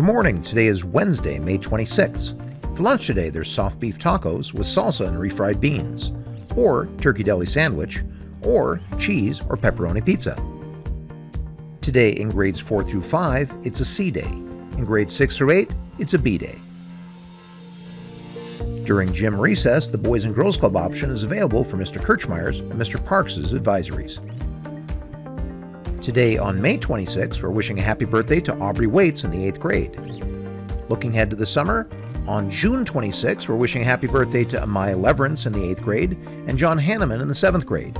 Good morning. Today is Wednesday, May 26th. For lunch today, there's soft beef tacos with salsa and refried beans, or turkey deli sandwich, or cheese or pepperoni pizza. Today in grades 4 through 5, it's a C day. In grades 6 through 8, it's a B day. During gym recess, the Boys and Girls Club option is available for Mr. Kirchmeyer's and Mr. Parks' advisories. Today on May 26th, we're wishing a happy birthday to Aubrey Waits in the 8th grade. Looking ahead to the summer, on June 26th, we're wishing a happy birthday to Amaya Leverance in the 8th grade and John Hanneman in the 7th grade.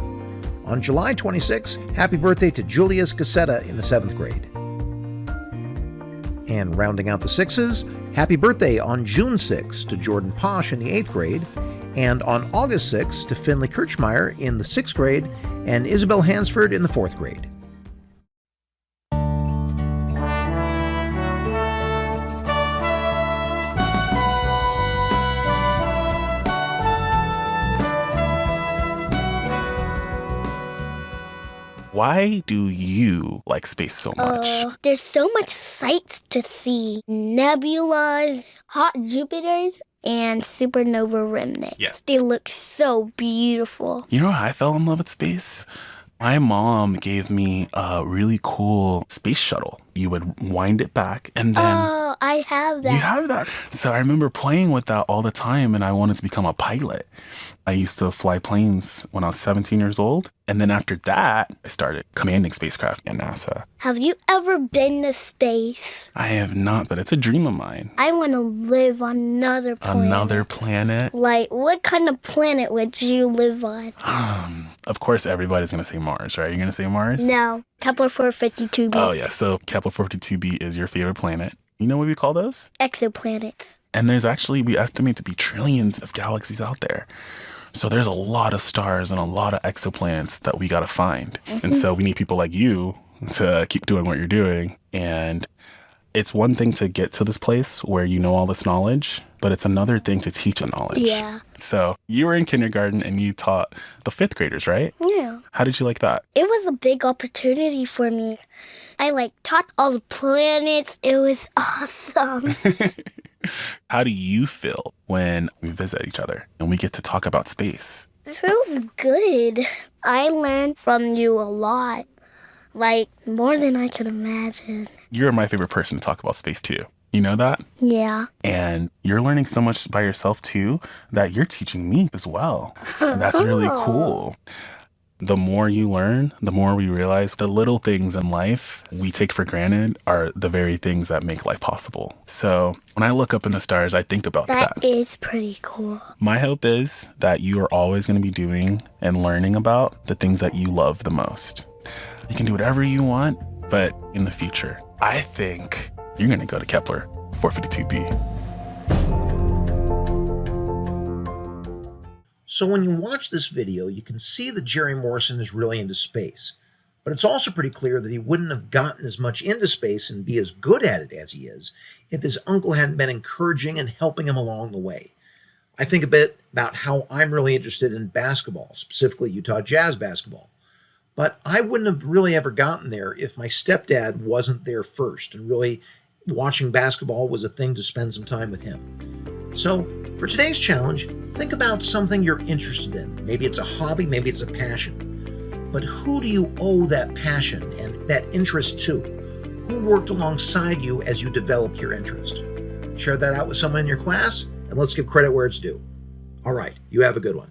On July 26th, happy birthday to Julius Gassetta in the 7th grade. And rounding out the sixes, happy birthday on June 6th to Jordan Posh in the 8th grade, and on August 6th to Finley Kirchmeyer in the 6th grade and Isabel Hansford in the 4th grade. Why do you like space so much? There's so much sights to see. Nebulas, hot Jupiters, and supernova remnants. Yes. They look so beautiful. You know how I fell in love with space? My mom gave me a really cool space shuttle. You would wind it back and then... Oh, I have that. You have that? So I remember playing with that all the time and I wanted to become a pilot. I used to fly planes when I was 17 years old. And then after that, I started commanding spacecraft at NASA. Have you ever been to space? I have not, but it's a dream of mine. I want to live on another planet. Another planet? Like, what kind of planet would you live on? Of course, everybody's going to say Mars, right? You're going to say Mars? No, Kepler 452b. Oh, yeah. So Kepler 452b is your favorite planet. You know what we call those? Exoplanets. And there's actually, we estimate to be trillions of galaxies out there. So there's a lot of stars and a lot of exoplanets that we got to find. And so we need people like you to keep doing what you're doing. And it's one thing to get to this place where you know all this knowledge, but it's another thing to teach the knowledge. Yeah. So you were in kindergarten and you taught the 5th graders, right? Yeah. How did you like that? It was a big opportunity for me. I taught all the planets. It was awesome. How do you feel when we visit each other and we get to talk about space? It feels good. I learned from you a lot. More than I could imagine. You're my favorite person to talk about space too. You know that? Yeah. And you're learning so much by yourself too that you're teaching me as well. And that's really cool. The more you learn, the more we realize the little things in life we take for granted are the very things that make life possible. So when I look up in the stars, I think about that. That is pretty cool. My hope is that you are always going to be doing and learning about the things that you love the most. You can do whatever you want, but in the future, I think you're going to go to Kepler 452b. So when you watch this video, you can see that Jerry Morrison is really into space. But it's also pretty clear that he wouldn't have gotten as much into space and be as good at it as he is if his uncle hadn't been encouraging and helping him along the way. I think a bit about how I'm really interested in basketball, specifically Utah Jazz basketball. But I wouldn't have really ever gotten there if my stepdad wasn't there first and really watching basketball was a thing to spend some time with him. So for today's challenge, think about something you're interested in. Maybe it's a hobby, maybe it's a passion. But who do you owe that passion and that interest to? Who worked alongside you as you developed your interest? Share that out with someone in your class, and let's give credit where it's due. All right, you have a good one.